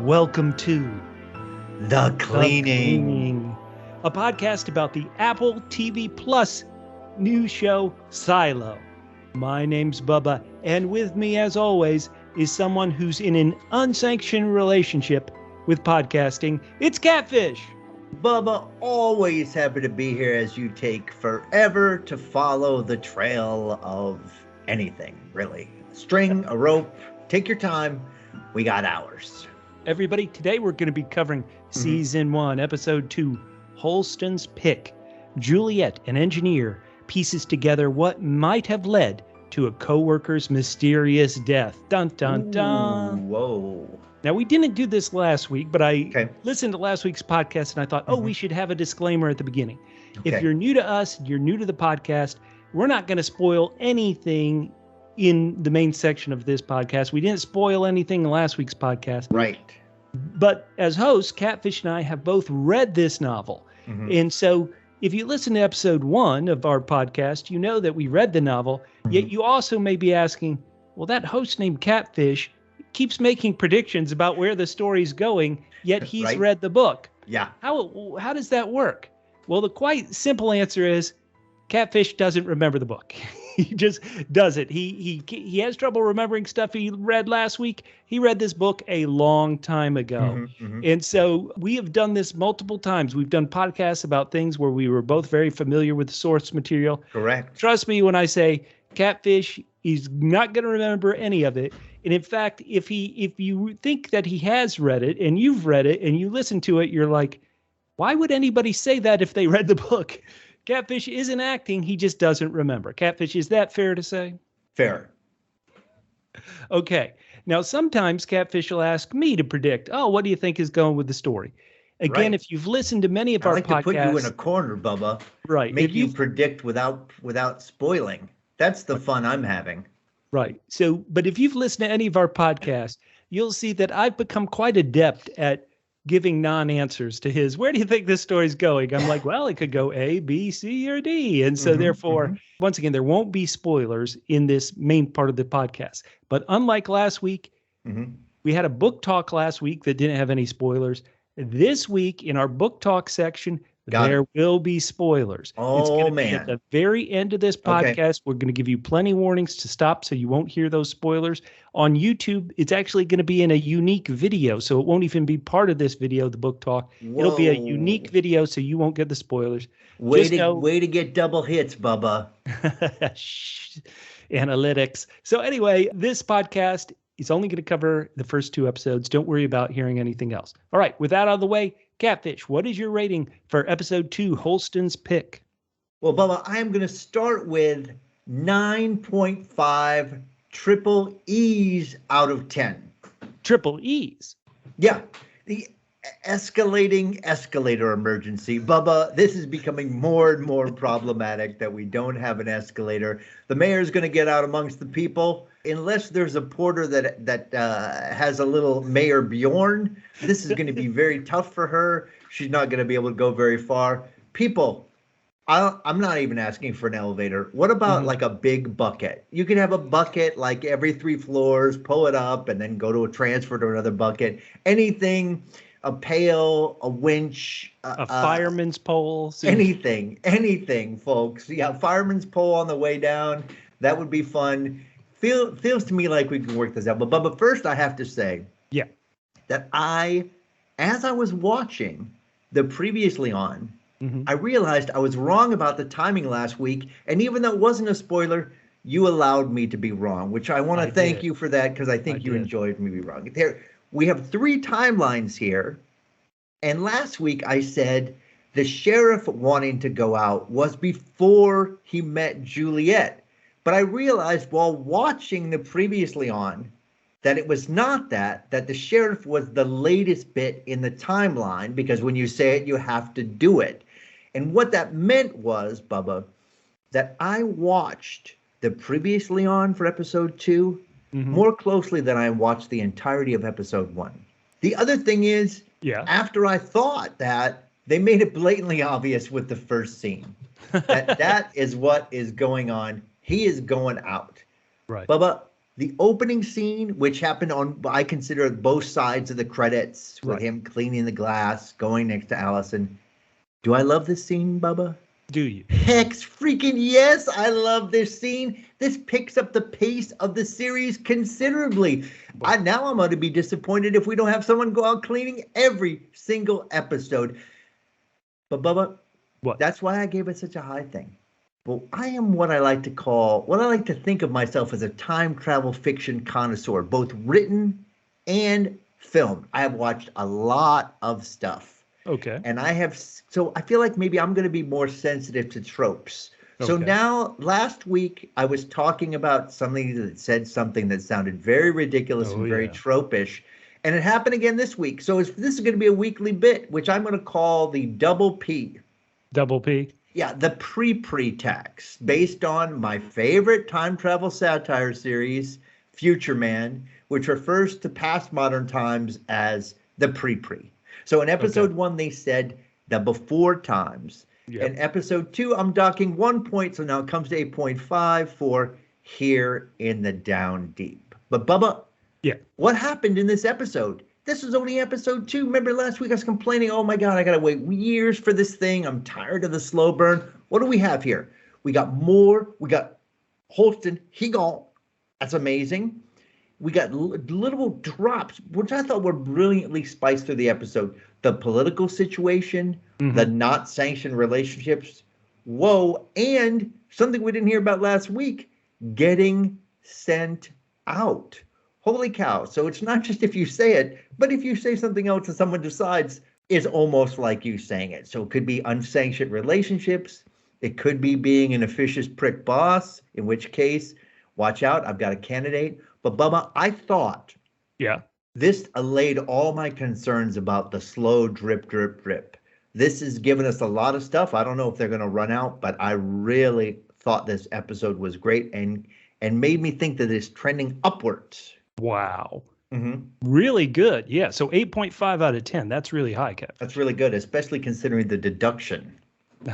Welcome to The Cleaning, a podcast about the Apple TV Plus news show Silo. My name's Bubba, and with me, as always, is someone who's in an unsanctioned relationship with podcasting. It's Catfish. Bubba, always happy to be here as you take forever to follow the trail of anything, really. A string, a rope, take your time. We got hours. Everybody, today we're going to be covering Season 1, Episode 2, Holston's Pick. Juliette, an engineer, pieces together what might have led to a co-worker's mysterious death. Dun, dun, dun. Ooh, whoa. Now, we didn't do this last week, but I listened to last week's podcast and I thought, we should have a disclaimer at the beginning. If you're new to us, you're new to the podcast, we're not going to spoil anything in the main section of this podcast. We didn't spoil anything in last week's podcast. Right. But as hosts, Catfish and I have both read this novel. And so if you listen to episode 1 of our podcast, you know that we read the novel, yet you also may be asking, well, that host named Catfish keeps making predictions about where the story's going, yet he's read the book. Yeah. How does that work? Well, the quite simple answer is Catfish doesn't remember the book. He just doesn't. He has trouble remembering stuff he read last week. He read this book a long time ago. And so we have done this multiple times. We've done podcasts about things where we were both very familiar with the source material. Correct. Trust me when I say Catfish is not going to remember any of it. And in fact, if you think that he has read it and you've read it and you listen to it, you're like, why would anybody say that if they read the book? Catfish isn't acting, he just doesn't remember. Catfish, is that fair to say? Fair. Okay. Now, sometimes Catfish will ask me to predict, what do you think is going with the story? Again, if you've listened to many of our podcasts... I like to put you in a corner, Bubba. Right. Make you predict without spoiling. That's the fun I'm having. Right. So, but if you've listened to any of our podcasts, you'll see that I've become quite adept at giving non-answers to his, where do you think this story's going? I'm like, well, it could go A, B, C, or D. And so therefore, once again, there won't be spoilers in this main part of the podcast. But unlike last week, we had a book talk last week that didn't have any spoilers. This week in our book talk section, there will be spoilers. It's going to be at the very end of this podcast. We're going to give you plenty warnings to stop so you won't hear those spoilers. On YouTube, it's actually going to be in a unique video, so it won't even be part of this video, the book talk. Whoa. It'll be a unique video, so you won't get the spoilers. Way to get double hits, Bubba. Analytics. So anyway, this podcast is only going to cover the first 2 episodes. Don't worry about hearing anything else. All right, with that out of the way, Catfish, what is your rating for episode 2, Holston's Pick? Well, Bubba, I am going to start with 9.5 triple E's out of 10. Triple E's? Yeah. The escalating escalator emergency. Bubba, this is becoming more and more problematic that we don't have an escalator. The mayor's going to get out amongst the people. Unless there's a porter that has a little Mayor Bjorn, this is going to be very tough for her. She's not going to be able to go very far. People, I'm not even asking for an elevator. What about like a big bucket? You could have a bucket like every 3 floors, pull it up, and then go to a transfer to another bucket. Anything, a pail, a winch. A fireman's pole. Anything, folks. Yeah, fireman's pole on the way down. That would be fun. Feels to me like we can work this out. But first I have to say that as I was watching the previously on, I realized I was wrong about the timing last week. And even though it wasn't a spoiler, you allowed me to be wrong, which I want to thank you for that because I think you enjoyed me being wrong. We have 3 timelines here. And last week I said the sheriff wanting to go out was before he met Juliette. But I realized while watching the previously on that it was not that the sheriff was the latest bit in the timeline, because when you say it, you have to do it. And what that meant was, Bubba, that I watched the previously on for episode 2 more closely than I watched the entirety of episode 1. The other thing is, after I thought that, they made it blatantly obvious with the first scene that is what is going on. He is going out. Right. Bubba, The opening scene, which happened on, I consider both sides of the credits, with him cleaning the glass, going next to Allison. Do I love this scene, Bubba? Do you? Heck freaking yes, I love this scene. This picks up the pace of the series considerably. Now I'm going to be disappointed if we don't have someone go out cleaning every single episode. But Bubba, that's why I gave it such a high thing. Well, I am what I like to think of myself as a time travel fiction connoisseur, both written and film. I have watched a lot of stuff. Okay. And so I feel like maybe I'm going to be more sensitive to tropes. Okay. So now, last week, I was talking about something that said something that sounded very ridiculous and very tropish. And it happened again this week. So this is going to be a weekly bit, which I'm going to call the double P. Double P? Yeah, the pre-tax, based on my favorite time travel satire series, Future Man, which refers to past modern times as the pre-pre. So in episode 1, they said the before times. Yep. In episode 2, I'm docking 1 point, so now it comes to 8.5 for here in the down deep. But Bubba, what happened in this episode? This was only episode 2. Remember last week I was complaining, oh my God, I got to wait years for this thing. I'm tired of the slow burn. What do we have here? We got Holston, he gone. That's amazing. We got little drops, which I thought were brilliantly spiced through the episode. The political situation, the not sanctioned relationships. Whoa. And something we didn't hear about last week, getting sent out. Holy cow. So it's not just if you say it, but if you say something else and someone decides, it's almost like you saying it. So it could be unsanctioned relationships. It could be being an officious prick boss, in which case, watch out, I've got a candidate. But Bubba, I thought this allayed all my concerns about the slow drip, drip, drip. This has given us a lot of stuff. I don't know if they're going to run out, but I really thought this episode was great and made me think that it's trending upwards. Wow. Really good. Yeah. So 8.5 out of 10. That's really high, Kev. That's really good, especially considering the deduction.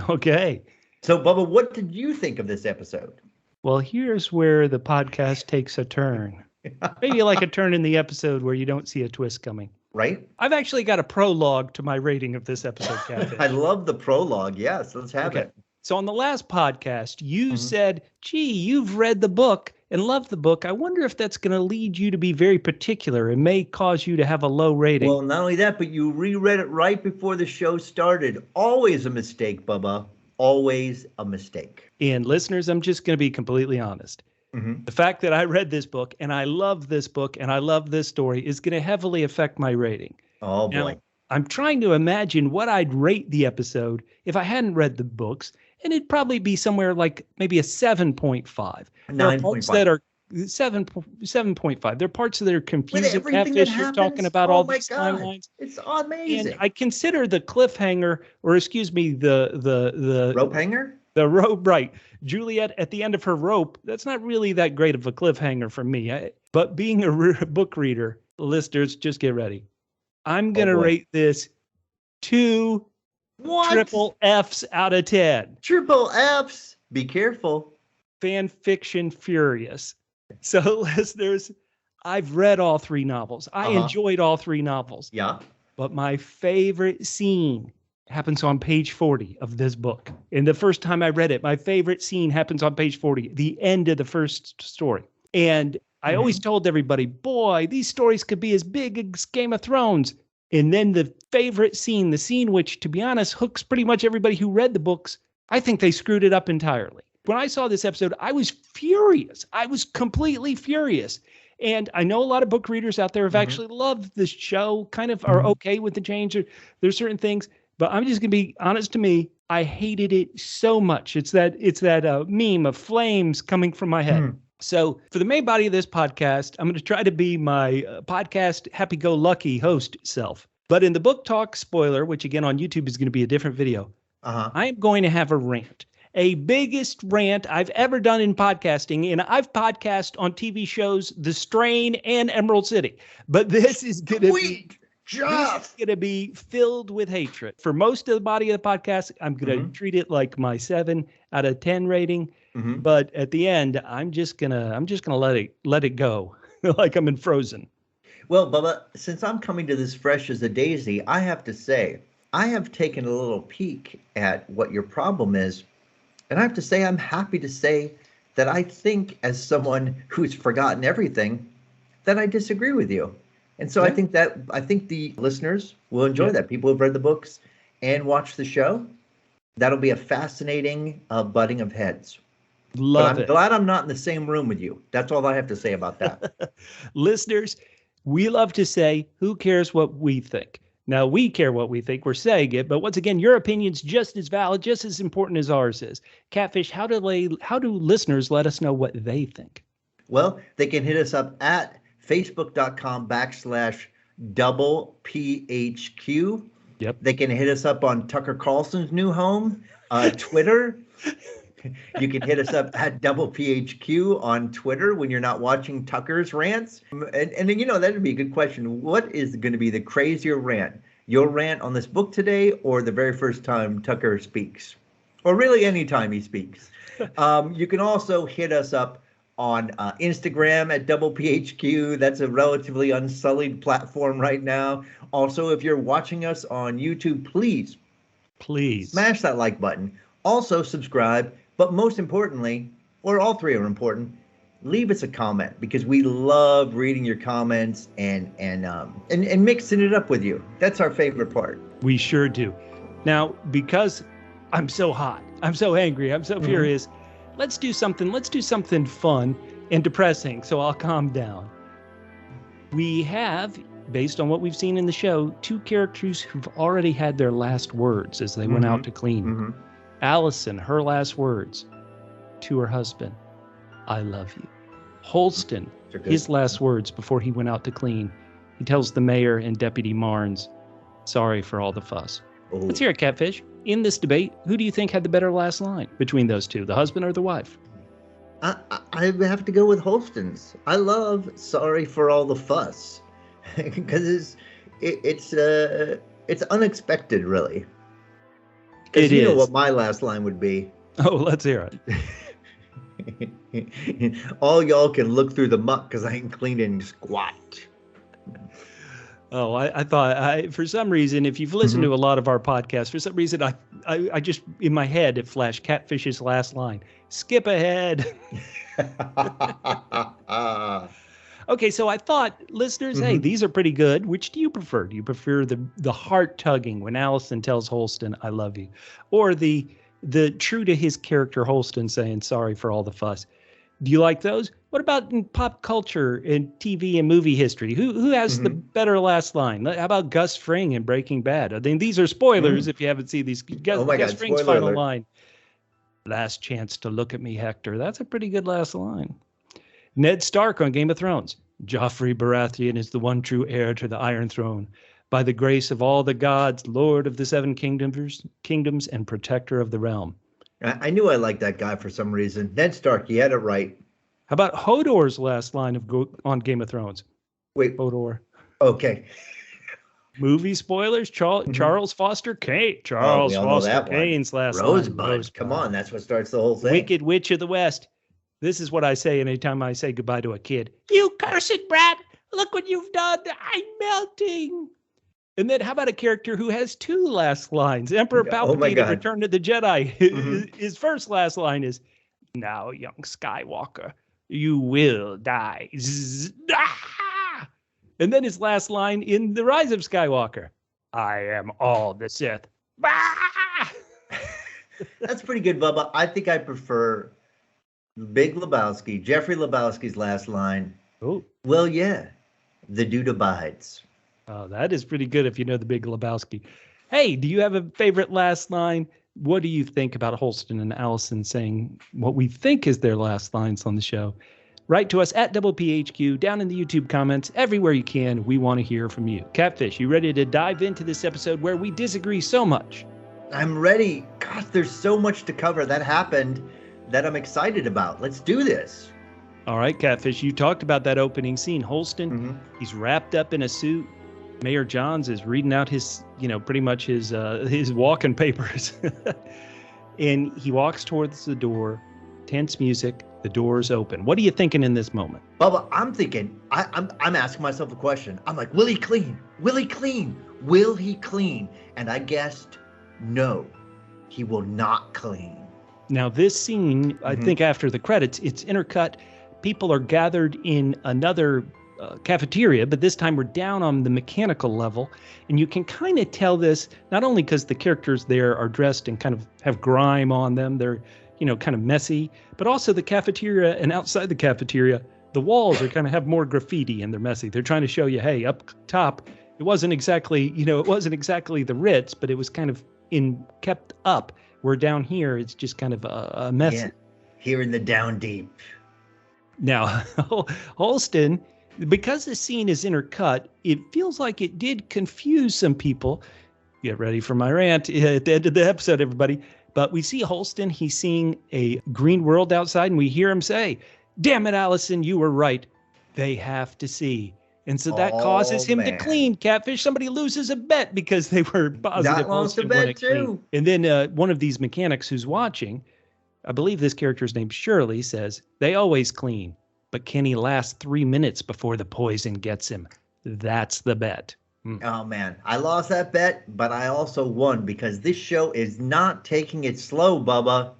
Okay. So, Bubba, what did you think of this episode? Well, here's where the podcast takes a turn. Maybe like a turn in the episode where you don't see a twist coming. Right? I've actually got a prologue to my rating of this episode, Catfish. I love the prologue. Yes, let's have it. So on the last podcast, you said, gee, you've read the book and loved the book. I wonder if that's going to lead you to be very particular and may cause you to have a low rating. Well, not only that, but you reread it right before the show started. Always a mistake, Bubba. Always a mistake. And listeners, I'm just going to be completely honest. The fact that I read this book and I love this book and I love this story is going to heavily affect my rating. Oh, boy. Now, I'm trying to imagine what I'd rate the episode if I hadn't read the books, and it'd probably be somewhere like maybe a 7.5. There are parts that are 7.5. There are parts that are confusing. Catfish, you're talking about all these timelines. It's amazing. And I consider the cliffhanger, or excuse me, the rope hanger? The rope, right. Juliette at the end of her rope, that's not really that great of a cliffhanger for me. But being a book reader, listeners, just get ready. I'm going to rate this 2 triple Fs out of 10. Triple Fs? Be careful. Fan fiction furious. So, listeners, I've read all 3 novels. I enjoyed all 3 novels. Yeah. But my favorite scene happens on page 40 of this book. And the first time I read it, my favorite scene happens on page 40, the end of the first story. And I always told everybody, boy, these stories could be as big as Game of Thrones. And then the favorite scene, the scene which, to be honest, hooks pretty much everybody who read the books, I think they screwed it up entirely. When I saw this episode, I was furious. I was completely furious. And I know a lot of book readers out there have actually loved this show, kind of are okay with the change. There's certain things. But I'm just going to be honest to me. I hated it so much. It's that meme of flames coming from my head. So for the main body of this podcast, I'm going to try to be my podcast happy-go-lucky host self. But in the book talk spoiler, which again on YouTube is going to be a different video, I'm going to have a rant. A biggest rant I've ever done in podcasting. And I've podcast on TV shows The Strain and Emerald City. But this is going to be... It's going to be filled with hatred. For most of the body of the podcast, I'm going to treat it like my 7 out of 10 rating. Mm-hmm. But at the end, I'm just gonna let it go like I'm in Frozen. Well, Bubba, since I'm coming to this fresh as a daisy, I have to say, I have taken a little peek at what your problem is. And I have to say, I'm happy to say that I think, as someone who's forgotten everything, that I disagree with you. And so I think the listeners will enjoy that. People who've read the books and watched the show, that'll be a fascinating butting of heads. Love it. I'm glad I'm not in the same room with you. That's all I have to say about that. Listeners, we love to say, who cares what we think? Now, we care what we think. We're saying it. But once again, your opinion's just as valid, just as important as ours is. Catfish, how do listeners let us know what they think? Well, they can hit us up at facebook.com/double-PHQ. Yep. They can hit us up on Tucker Carlson's new home, Twitter. You can hit us up at double PHQ on Twitter when you're not watching Tucker's rants. And you know, that'd be a good question. What is going to be the crazier rant? Your rant on this book today, or the very first time Tucker speaks? Or really any time he speaks. You can also hit us up on Instagram at double PHQ. That's a relatively unsullied platform right now. Also, if you're watching us on YouTube, please smash that like button. Also subscribe. But most importantly, or all three are important, leave us a comment, because we love reading your comments and mixing it up with you. That's our favorite part. We sure do. Now, because I'm so hot, I'm so angry, I'm so furious, let's do something fun and depressing, so I'll calm down. We have, based on what we've seen in the show, two characters who've already had their last words as they went out to clean. Allison, her last words to her husband, I love you. Holston, his last words before he went out to clean. He tells the mayor and Deputy Marnes, sorry for all the fuss. Let's hear it, Catfish. In this debate, who do you think had the better last line between those two, the husband or the wife? I have to go with Holston's. I love sorry for all the fuss, because it's unexpected, really. Because you know what my last line would be. Oh, let's hear it. All y'all can look through the muck because I ain't cleaning squat. Oh, I thought, for some reason, if you've listened to a lot of our podcasts, for some reason, I just, in my head, it flashed Catfish's last line. Skip ahead. Okay, so I thought, listeners, hey, these are pretty good. Which do you prefer? Do you prefer the heart-tugging when Allison tells Holston, I love you? Or the true to his character Holston saying, sorry for all the fuss? Do you like those? What about in pop culture and TV and movie history? Who has the better last line? How about Gus Fring in Breaking Bad? I mean, these are spoilers if you haven't seen these. Gus Fring's final line. Last chance to look at me, Hector. That's a pretty good last line. Ned Stark on Game of Thrones. Joffrey Baratheon is the one true heir to the Iron Throne. By the grace of all the gods, Lord of the Seven Kingdoms and protector of the realm. I knew I liked that guy for some reason. Ned Stark, he had it right. How about Hodor's last line on Game of Thrones? Wait. Hodor. Okay. Movie spoilers. Charles Foster Kane. Charles Foster Kane's last line. Rosebud. Come on, that's what starts the whole thing. Wicked Witch of the West. This is what I say anytime I say goodbye to a kid. You cursed brat! Look what you've done! I'm melting! And then how about a character who has two last lines? Emperor Palpatine in Return of the Jedi. His first last line is, now, young Skywalker, you will die. And then his last line in The Rise of Skywalker, I am all the Sith. That's pretty good, Bubba. I think I prefer Big Lebowski, Jeffrey Lebowski's last line. Oh. Well, yeah, the dude abides. Oh, that is pretty good if you know the Big Lebowski. Hey, do you have a favorite last line? What do you think about Holston and Allison saying what we think is their last lines on the show? Write to us at double PHQ, down in the YouTube comments, everywhere you can. We want to hear from you. Catfish, you ready to dive into this episode where we disagree so much? I'm ready. Gosh, there's so much to cover that happened that I'm excited about. Let's do this. All right, Catfish, you talked about that opening scene. Holston, he's wrapped up in a suit. Mayor Johns is reading out his, pretty much his walking papers. And he walks towards the door, tense music, the door's open. What are you thinking in this moment? Bubba, I'm thinking, I'm asking myself a question. I'm like, will he clean? Will he clean? Will he clean? And I guessed, no, he will not clean. Now, this scene, I think after the credits, it's intercut. People are gathered in another cafeteria, but this time we're down on the mechanical level. And you can kind of tell this, not only because the characters there are dressed and kind of have grime on them, they're, kind of messy, but also the cafeteria and outside the cafeteria, the walls are kind of have more graffiti and they're messy. They're trying to show you, hey, up top, it wasn't exactly the Ritz, but it was kind of kept up. Where down here, it's just kind of a mess. Yeah, here in the down deep. Now, Holston, because the scene is intercut, it feels like it did confuse some people. Get ready for my rant at the end of the episode, everybody. But we see Holston, he's seeing a green world outside, and we hear him say, "Damn it, Allison, you were right. They have to see." And so that causes him to clean. Catfish, somebody loses a bet because they were positive. That lost a bet too. And then one of these mechanics who's watching, I believe this character's named Shirley, says, "They always clean, but can he last 3 minutes before the poison gets him?" That's the bet. Oh, man. I lost that bet, but I also won because this show is not taking it slow, Bubba.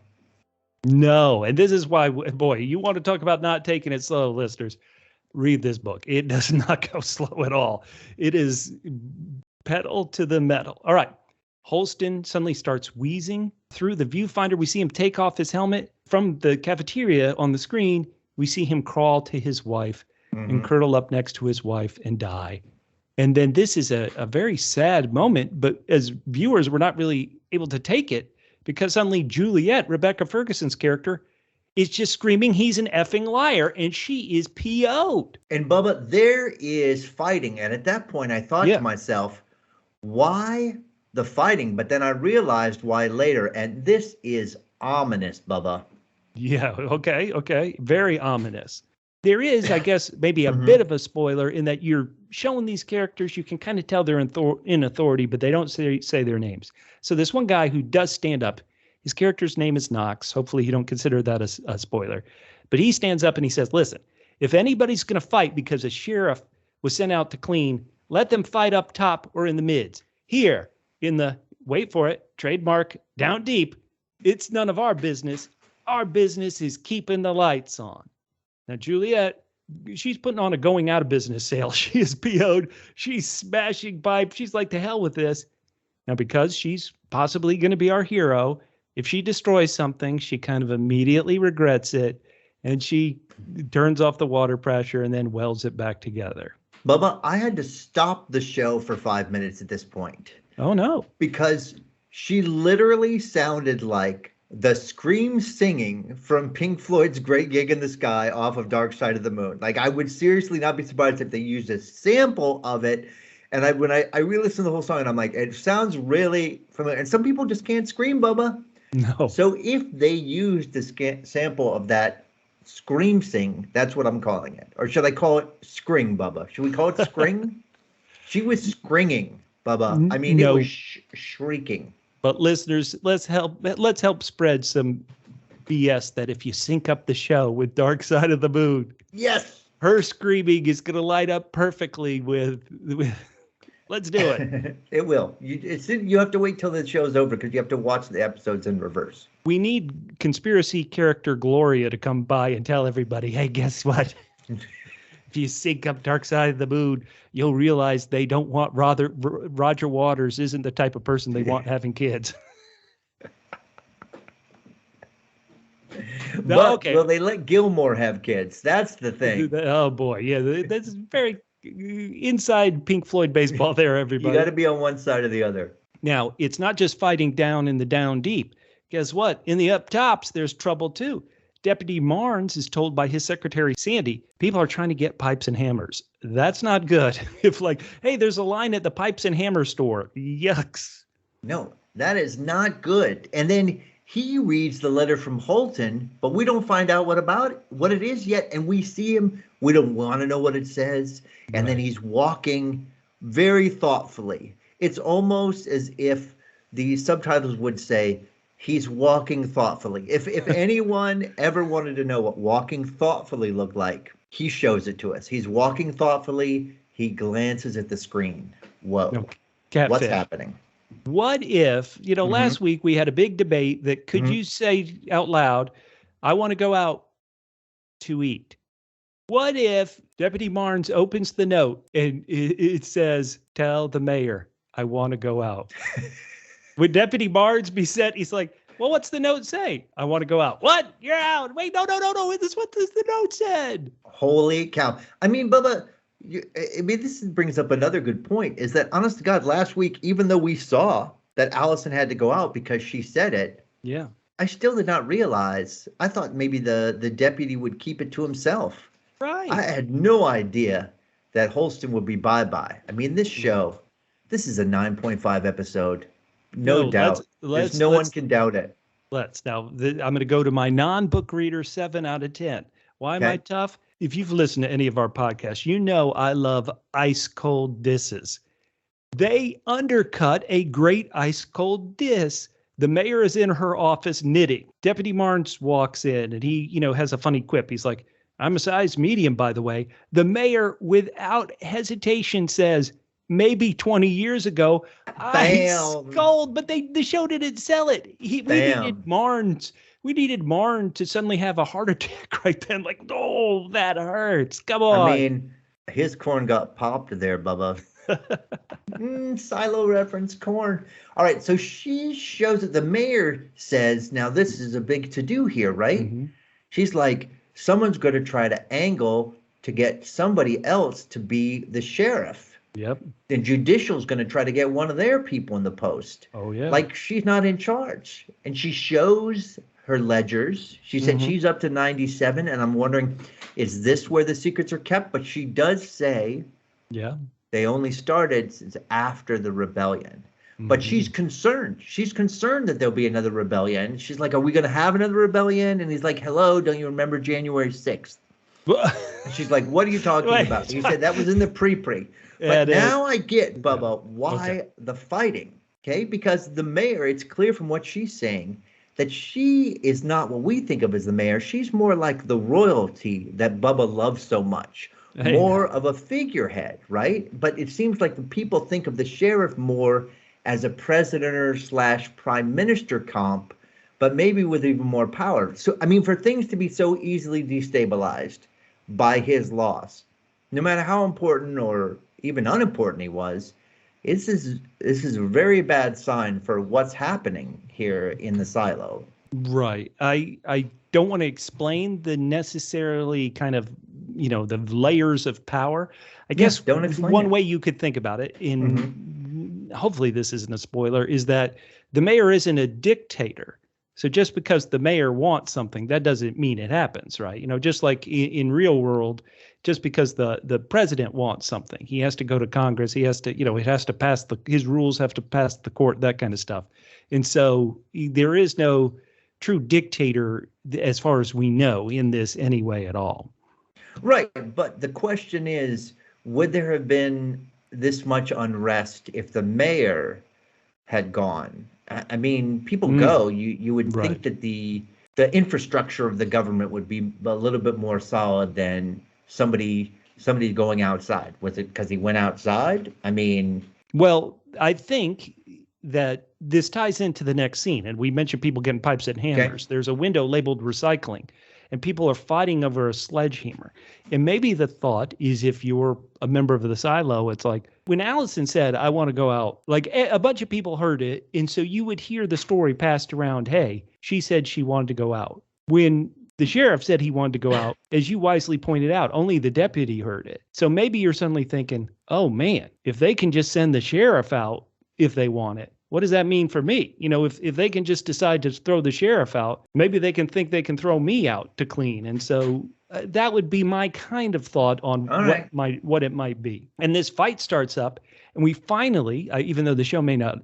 No, and this is why, boy, you want to talk about not taking it slow, listeners. Read this book. It does not go slow at all. It is pedal to the metal. All right. Holston suddenly starts wheezing. Through the viewfinder, we see him take off his helmet. From the cafeteria on the screen, we see him crawl to his wife and curl up next to his wife and die. And then this is a very sad moment, but as viewers, we're not really able to take it because suddenly Juliette, Rebecca Ferguson's character, is just screaming he's an effing liar, and she is PO'd. And Bubba, there is fighting. And at that point, I thought to myself, why the fighting? But then I realized why later. And this is ominous, Bubba. Yeah, okay. Very ominous. There is, I guess, maybe a bit of a spoiler in that you're showing these characters, you can kind of tell they're in authority, but they don't say their names. So this one guy who does stand up, his character's name is Knox. Hopefully you don't consider that a spoiler. But he stands up and he says, "Listen, if anybody's going to fight because a sheriff was sent out to clean, let them fight up top or in the mids. Here, in the, wait for it, trademark, down deep, it's none of our business. Our business is keeping the lights on." Now, Juliette, she's putting on a going out of business sale. She is PO'd. She's smashing pipes. She's like, to hell with this. Now, because she's possibly going to be our hero, if she destroys something, she kind of immediately regrets it. And she turns off the water pressure and then welds it back together. Bubba, I had to stop the show for 5 minutes at this point. Oh, no. Because she literally sounded like the scream singing from Pink Floyd's Great Gig in the Sky off of Dark Side of the Moon. Like, I would seriously not be surprised if they used a sample of it. And when I re-listened to the whole song, and I'm like, it sounds really familiar. And some people just can't scream, Bubba. No. So if they used the sample of that scream sing, that's what I'm calling it. Or should I call it scring, Bubba? Should we call it scring? She was scringing, Bubba. I mean, it was shrieking. But listeners, let's help spread some BS that if you sync up the show with Dark Side of the Moon, yes, her screaming is going to light up perfectly with. Let's do it. It will. You have to wait till the show's over because you have to watch the episodes in reverse. We need conspiracy character Gloria to come by and tell everybody, hey, guess what? If you sync up Dark Side of the Moon, you'll realize they don't want Roger Waters isn't the type of person they want having kids. No, but okay. Will they let Gilmore have kids? That's the thing. Oh boy, yeah, that's very inside Pink Floyd baseball there, everybody. You got to be on one side or the other. Now, it's not just fighting down in the down deep. Guess what? In the up tops, there's trouble too. Deputy Marnes is told by his secretary, Sandy, people are trying to get pipes and hammers. That's not good. If like, hey, there's a line at the pipes and hammer store. Yucks. No, that is not good. And then he reads the letter from Holton, but we don't find out what it is yet. And we see him. We don't want to know what it says. And then he's walking very thoughtfully. It's almost as if the subtitles would say, He's walking thoughtfully. If anyone ever wanted to know what walking thoughtfully looked like, he shows it to us. He's walking thoughtfully. He glances at the screen. Whoa. No, what's happening? What if, last week we had a big debate that could you say out loud, I want to go out to eat. What if Deputy Marnes opens the note and it says, tell the mayor, I want to go out? Would Deputy Marnes be set? He's like, well, what's the note say? I want to go out. What? You're out. Wait, no. This is what the note said. Holy cow. I mean, Bubba, this brings up another good point, is that, honest to God, last week, even though we saw that Allison had to go out because she said it, yeah, I still did not realize. I thought maybe the deputy would keep it to himself. Right. I had no idea that Holston would be bye-bye. I mean, this show, this is a 9.5 episode. No doubt. No one can doubt it. Now, I'm going to go to my non-book reader 7 out of 10. Why am I tough? If you've listened to any of our podcasts, you know I love ice cold disses. They undercut a great ice cold diss. The mayor is in her office knitting. Deputy Marnes walks in and he, has a funny quip. He's like, I'm a size medium, by the way. The mayor, without hesitation, says, maybe 20 years ago, ice cold, but the show didn't sell it. We needed Marnes. We needed Marne to suddenly have a heart attack right then. Like, oh, that hurts. Come on. I mean, his corn got popped there, Bubba. Silo reference corn. All right, so she shows that the mayor says, now this is a big to-do here, right? Mm-hmm. She's like, someone's going to try to angle to get somebody else to be the sheriff. Yep. The judicial's going to try to get one of their people in the post. Oh, yeah. Like, she's not in charge. And she shows her ledgers. She said she's up to 97, and I'm wondering, is this where the secrets are kept? But she does say they only started since after the rebellion. But she's concerned. She's concerned that there'll be another rebellion. She's like, are we going to have another rebellion? And he's like, hello, don't you remember January 6th? And she's like, what are you talking about? He said that was in the pre-pre. But now I get, Bubba, why the fighting, okay? Because the mayor, it's clear from what she's saying that she is not what we think of as the mayor. She's more like the royalty that Bubba loves so much. More of a figurehead, right? But it seems like the people think of the sheriff more as a president or / prime minister comp, but maybe with even more power. So, I mean, for things to be so easily destabilized by his loss, no matter how important or even unimportant he was, this is a very bad sign for what's happening here in the silo. Right. I don't want to explain the necessarily kind of, the layers of power. I guess one way you could think about it, hopefully this isn't a spoiler, is that the mayor isn't a dictator. So just because the mayor wants something, that doesn't mean it happens, right? Just like in real world, just because the president wants something, he has to go to Congress. He has to, it has to pass his rules have to pass the court, that kind of stuff. And so there is no true dictator, as far as we know, in this anyway at all. Right. But the question is, would there have been this much unrest if the mayor had gone? I mean, people go. You would think that the infrastructure of the government would be a little bit more solid than somebody going outside. Was it because he went outside? I mean, well, I think that this ties into the next scene, and we mentioned people getting pipes and hammers. There's a window labeled recycling, and people are fighting over a sledgehammer. And maybe the thought is, if you're a member of the silo, it's like when Allison said, I want to go out, like a bunch of people heard it. And so you would hear the story passed around. Hey, she said she wanted to go out. When the sheriff said he wanted to go out, as you wisely pointed out, only the deputy heard it. So maybe you're suddenly thinking, oh man, if they can just send the sheriff out if they want it, what does that mean for me? If they can just decide to throw the sheriff out, maybe they can think they can throw me out to clean. And so that would be my kind of thought on what it might be. And this fight starts up, and we finally, even though the show may not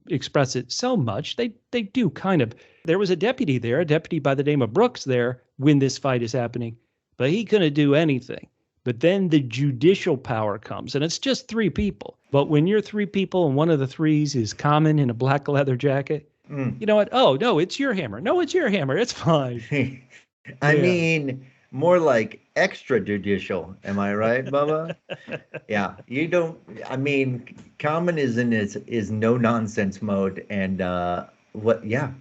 express it so much, they do kind of. There was a deputy there, a deputy by the name of Brooks there when this fight is happening, but he couldn't do anything. But then the judicial power comes, and it's just 3 people. But when you're 3 people and one of the 3s is Common in a black leather jacket, You know what? Oh, no, it's your hammer. No, it's your hammer. It's fine. I mean, more like extrajudicial. Am I right, Bubba? Yeah, you don't. I mean, Common is in is no nonsense mode, and what? Yeah,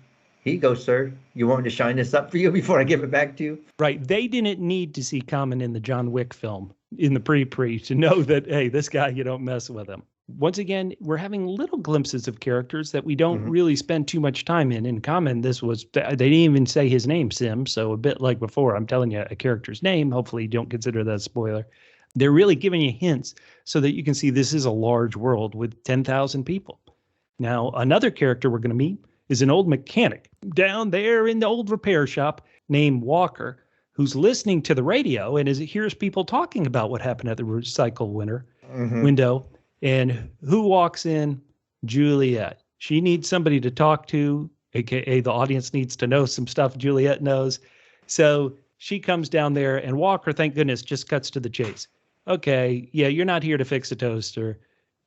here you go, sir. You want me to shine this up for you before I give it back to you? Right. They didn't need to see Common in the John Wick film in the pre to know that, hey, this guy, you don't mess with him. Once again, we're having little glimpses of characters that we don't really spend too much time in. In Common, they didn't even say his name, Sim. So a bit like before, I'm telling you a character's name. Hopefully you don't consider that a spoiler. They're really giving you hints so that you can see this is a large world with 10,000 people. Now, another character we're going to meet is an old mechanic down there in the old repair shop named Walker, who's listening to the radio and hears people talking about what happened at the recycle window. And who walks in? Juliette. She needs somebody to talk to, aka the audience needs to know some stuff Juliette knows. So she comes down there, and Walker, thank goodness, just cuts to the chase. Okay, yeah, you're not here to fix a toaster.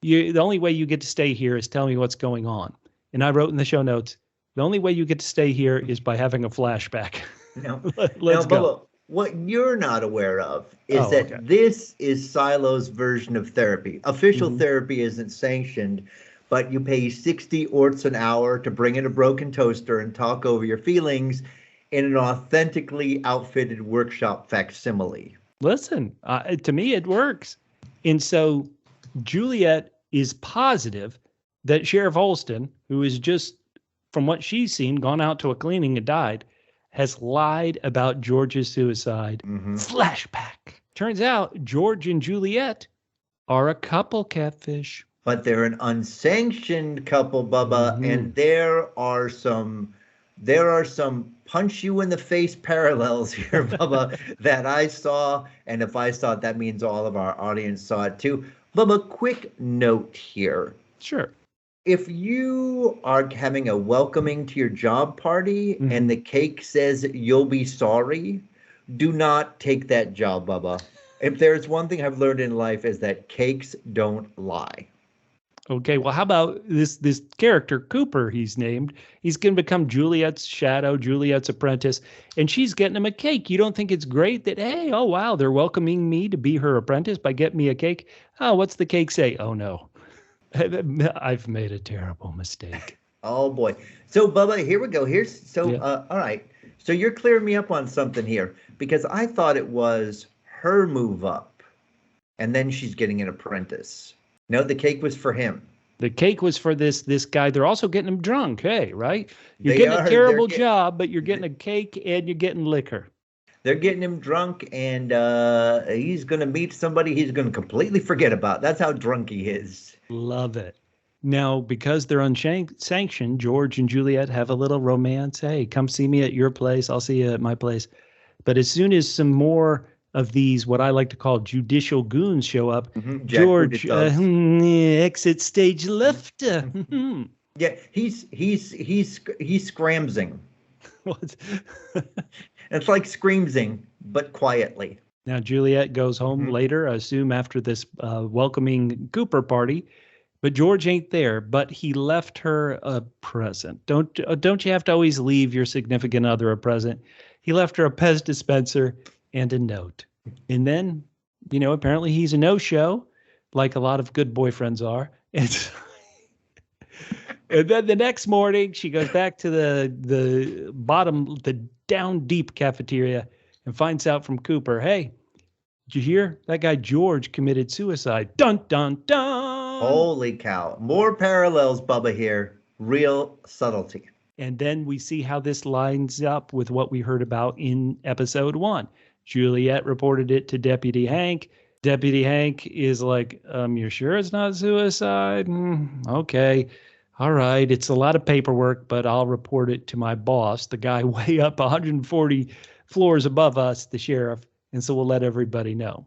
The only way you get to stay here is tell me what's going on. And I wrote in the show notes, the only way you get to stay here is by having a flashback. Let's go. Bubba, what you're not aware of is that this is Silo's version of therapy. Official therapy isn't sanctioned, but you pay 60 orts an hour to bring in a broken toaster and talk over your feelings in an authentically outfitted workshop facsimile. Listen, to me, it works. And so Juliette is positive that Sheriff Holston, who is just, from what she's seen, gone out to a cleaning and died, has lied about George's suicide. Flashback. Turns out George and Juliette are a couple, Catfish. But they're an unsanctioned couple, Bubba, and there are some punch you in the face parallels here, Bubba, that I saw. And if I saw it, that means all of our audience saw it too. Bubba, quick note here. Sure. If you are having a welcoming to your job party and the cake says you'll be sorry, do not take that job, Bubba. If there's one thing I've learned in life is that cakes don't lie. Okay, well, how about this character, Cooper, he's named. He's going to become Juliette's shadow, Juliette's apprentice, and she's getting him a cake. You don't think it's great that, hey, oh, wow, they're welcoming me to be her apprentice by getting me a cake? Oh, what's the cake say? Oh, no. I've made a terrible mistake. Oh, boy. So, Bubba, here we go. All right. So you're clearing me up on something here because I thought it was her move up and then she's getting an apprentice. No, the cake was for him. The cake was for this guy. They're also getting him drunk. Hey, right? You're getting a terrible job, but you're getting a cake and you're getting liquor. They're getting him drunk, and he's going to meet somebody he's going to completely forget about. That's how drunk he is. Love it. Now, because they're unsanctioned, George and Juliette have a little romance. Hey, come see me at your place. I'll see you at my place. But as soon as some more of these, what I like to call judicial goons, show up, George, exit stage left. Yeah, he's scramsing. It's like screamsing, but quietly. Now, Juliette goes home later, I assume after this welcoming Cooper party, but George ain't there, but he left her a present. Don't you have to always leave your significant other a present? He left her a Pez dispenser and a note. And then, apparently he's a no-show, like a lot of good boyfriends are. And then the next morning, she goes back to the down deep cafeteria and finds out from Cooper, hey, did you hear? That guy George committed suicide. Dun, dun, dun. Holy cow. More parallels, Bubba, here. Real subtlety. And then we see how this lines up with what we heard about in episode 1. Juliette reported it to Deputy Hank. Deputy Hank is like, you're sure it's not suicide? Okay. All right, it's a lot of paperwork, but I'll report it to my boss, the guy way up 140 floors above us, the sheriff, and so we'll let everybody know.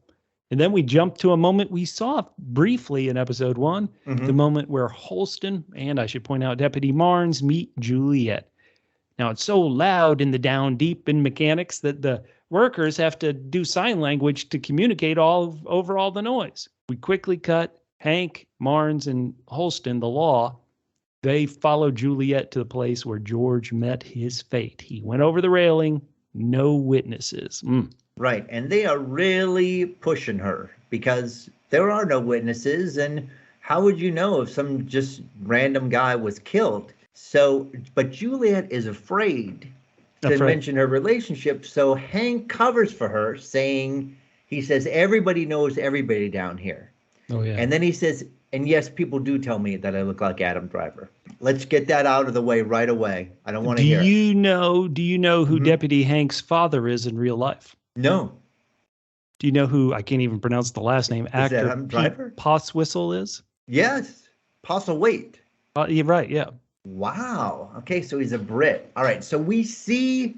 And then we jump to a moment we saw briefly in episode 1, the moment where Holston, and I should point out Deputy Marnes, meet Juliette. Now, it's so loud in the down deep in mechanics that the workers have to do sign language to communicate over all the noise. We quickly cut Hank, Marnes, and Holston, the law, They followed Juliette to the place where George met his fate. He went over the railing, no witnesses. Right, and they are really pushing her because there are no witnesses, and how would you know if some just random guy was killed? So, but Juliette is afraid to mention her relationship, so Hank covers for her, he says, everybody knows everybody down here. Oh, yeah. And then he says, and yes, people do tell me that I look like Adam Driver. Let's get that out of the way right away. I don't want to hear it. Do you know who Deputy Hank's father is in real life? No. Do you know who, I can't even pronounce the last name, actor Adam Driver? Postlethwaite is? Yes. Postlethwaite. You're right, yeah. Wow. Okay, so he's a Brit. All right, so we see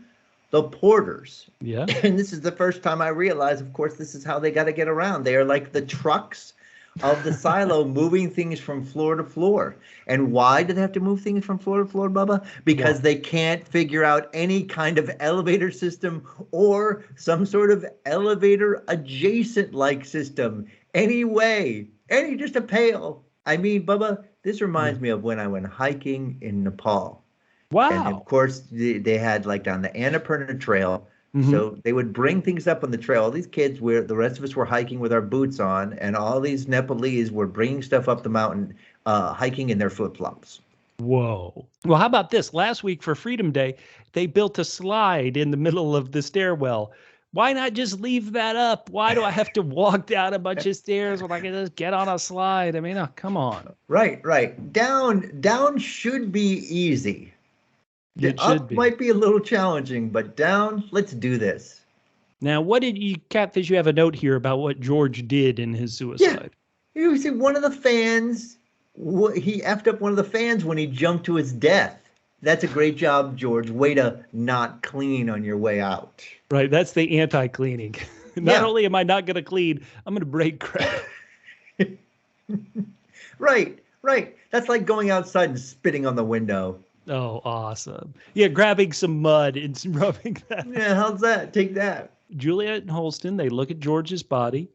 the porters. Yeah. And this is the first time I realized, of course, this is how they got to get around. They are like the trucks of the silo moving things from floor to floor. And why do they have to move things from floor to floor, Bubba? Because they can't figure out any kind of elevator system or some sort of elevator adjacent like system. Just a pail. I mean, Bubba, this reminds me of when I went hiking in Nepal. Wow. And of course, they had like on the Annapurna Trail. So they would bring things up on the trail. All these kids, the rest of us were hiking with our boots on, and all these Nepalese were bringing stuff up the mountain, hiking in their flip-flops. Whoa. Well, how about this? Last week for Freedom Day, they built a slide in the middle of the stairwell. Why not just leave that up? Why do I have to walk down a bunch of stairs when I can just get on a slide? I mean, oh, come on. Right. Down should be easy. It up might be a little challenging, but down, let's do this. Now, what did you, Catfish, you have a note here about what George did in his suicide. Yeah. You see, one of the fans, he effed up one of the fans when he jumped to his death. That's a great job, George. Way to not clean on your way out. Right, that's the anti-cleaning. Not only am I not going to clean, I'm going to break crap. Right. That's like going outside and spitting on the window. Oh, awesome. Yeah, grabbing some mud and rubbing that. Yeah, how's that? Take that. Juliette and Holston, they look at George's body.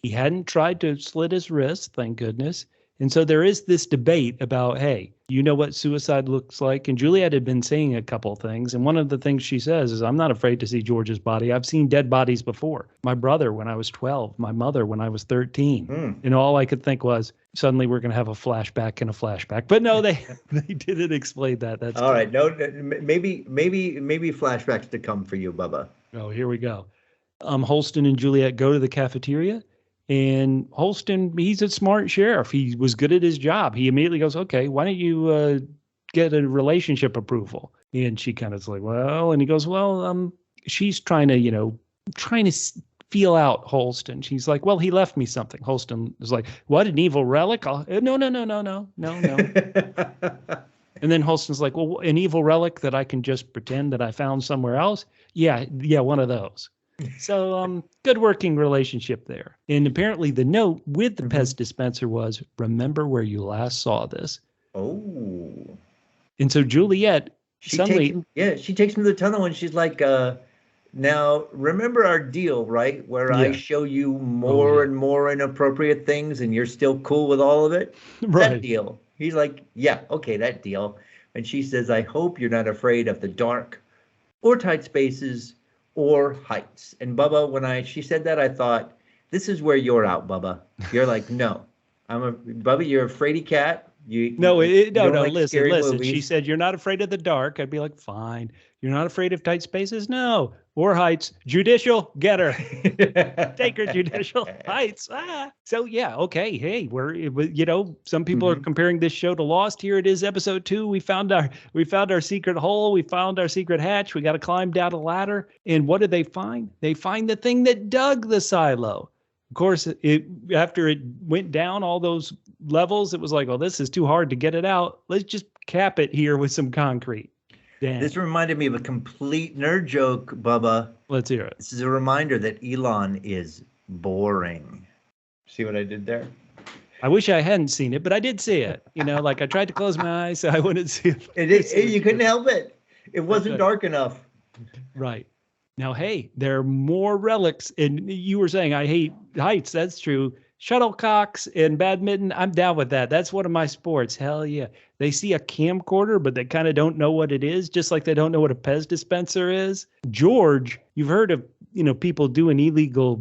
He hadn't tried to slit his wrist, thank goodness. And so there is this debate about, hey, you know what suicide looks like? And Juliette had been saying a couple of things. And one of the things she says is, I'm not afraid to see George's body. I've seen dead bodies before. My brother when I was 12, my mother when I was 13. And all I could think was, suddenly we're going to have a flashback and a flashback. But no, they didn't explain that. That's all right. No, maybe flashbacks to come for you, Bubba. Oh, here we go. Holston and Juliette go to the cafeteria. And Holston, he's a smart sheriff. He was good at his job. He immediately goes, okay, why don't you get a relationship approval? And she kind of is like, well, and he goes, well, she's trying to feel out Holston. She's like, well, he left me something. Holston is like, what, an evil relic? No. And then Holston's like, well, an evil relic that I can just pretend that I found somewhere else? Yeah, one of those. So good working relationship there. And apparently the note with the pest dispenser was, remember where you last saw this. Oh. And so Juliette she takes him to the tunnel and she's like, now remember our deal, right? Where I show you more and more inappropriate things and you're still cool with all of it? Right. That deal. He's like, yeah, okay, that deal. And she says, I hope you're not afraid of the dark or tight spaces or heights. And Bubba, when she said that, I thought, this is where you're out, Bubba. You're like, no, Bubba, you're a fraidy cat. No, listen. Movies. She said, you're not afraid of the dark. I'd be like, fine. You're not afraid of tight spaces? No. Or heights. Judicial, get her. Take her, judicial. Heights. So, yeah, okay. Hey, some people are comparing this show to Lost. Here it is, episode 2. We found our secret hole. We found our secret hatch. We got to climb down a ladder. And what did they find? They find the thing that dug the silo. Of course, after it went down all those levels, it was like, well, this is too hard to get it out. Let's just cap it here with some concrete. Damn. This reminded me of a complete nerd joke, Bubba. Let's hear it. This is a reminder that Elon is boring. See what I did there? I wish I hadn't seen it, but I did see it. Like I tried to close my eyes so I wouldn't see it. You couldn't help it. It wasn't dark enough. Right. Now, hey, there are more relics. And you were saying, I hate heights. That's true. Shuttlecocks and badminton, I'm down with that. That's one of my sports. Hell yeah. They see a camcorder, but they kind of don't know what it is, just like they don't know what a Pez dispenser is. George, you've heard of, people doing illegal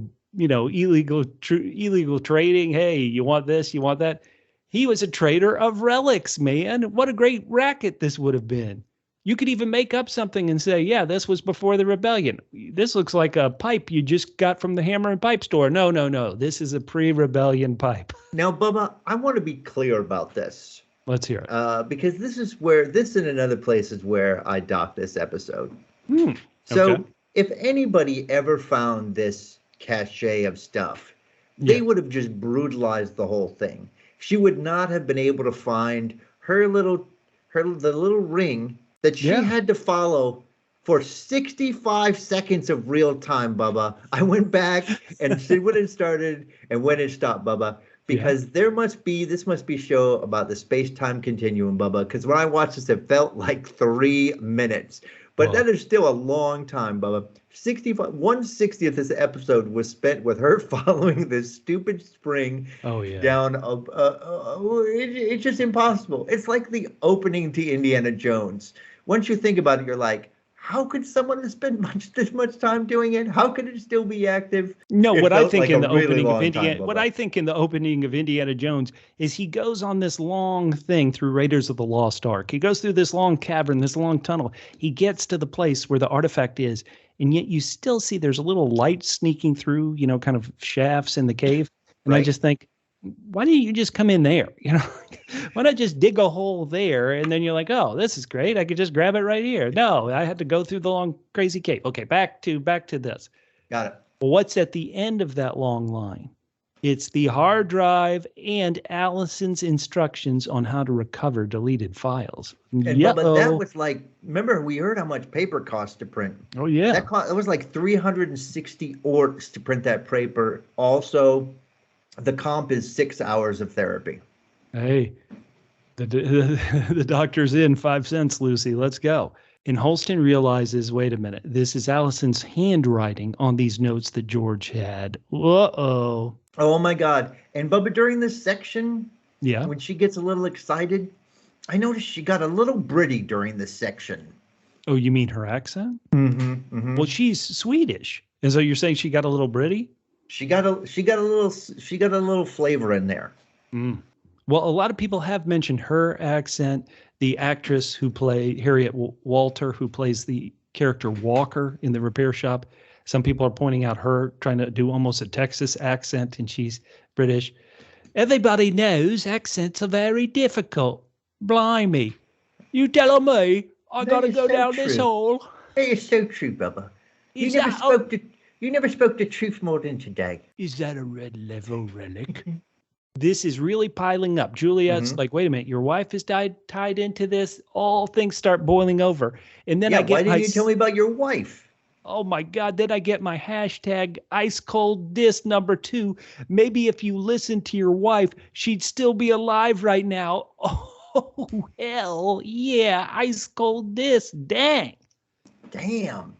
trading. Hey, you want this? You want that? He was a trader of relics, man. What a great racket this would have been. You could even make up something and say, yeah, this was before the rebellion. This looks like a pipe you just got from the hammer and pipe store. No. This is a pre-rebellion pipe. Now, Bubba, I want to be clear about this. Let's hear it. Because this and another place is where I dock this episode. Okay. If anybody ever found this cache of stuff, they would have just brutalized the whole thing. She would not have been able to find the little ring that she had to follow for 65 seconds of real time, Bubba. I went back and said when it started and when it stopped, Bubba, because this must be a show about the space-time continuum, Bubba, because when I watched this, it felt like 3 minutes. But that is still a long time, Bubba. 1/60 of this episode was spent with her following this stupid spring down. It's just impossible. It's like the opening to Indiana Jones. Once you think about it, you're like, how could someone have spent this much time doing it? How could it still be active? No, what I think in the opening of Indiana Jones is he goes on this long thing through Raiders of the Lost Ark. He goes through this long cavern, this long tunnel. He gets to the place where the artifact is, and yet you still see there's a little light sneaking through, kind of shafts in the cave. And I just think, why didn't you just come in there? Why not just dig a hole there? And then you're like, oh, this is great. I could just grab it right here. No, I had to go through the long, crazy cave. Okay, back to this. Got it. Well, what's at the end of that long line? It's the hard drive and Allison's instructions on how to recover deleted files. But that was like, remember, we heard how much paper costs to print. Oh, yeah. It was like 360 orcs to print that paper. Also, the comp is 6 hours of therapy. Hey, the doctor's in 5 cents, Lucy. Let's go. And Holston realizes, wait a minute, this is Allison's handwriting on these notes that George had. Uh-oh. Oh, my God. And Bubba, during this section, when she gets a little excited, I noticed she got a little Britty during this section. Oh, you mean her accent? Mm-hmm. Well, she's Swedish. And so you're saying she got a little Britty? She got a little flavor in there. Mm. Well, a lot of people have mentioned her accent. The actress who played Harriet Walter, who plays the character Walker in the repair shop. Some people are pointing out her trying to do almost a Texas accent, and she's British. Everybody knows accents are very difficult. Blimey. You telling me I got to go down this hole? That is so true, Bubba. You never spoke the truth more than today. Is that a red level relic? This is really piling up. Juliette's like, wait a minute, your wife is tied into this. All things start boiling over. And then why didn't you tell me about your wife? Oh my God, then I get my hashtag ice cold dis #2. Maybe if you listened to your wife, she'd still be alive right now. Oh, hell yeah, ice cold dis. Dang. Damn.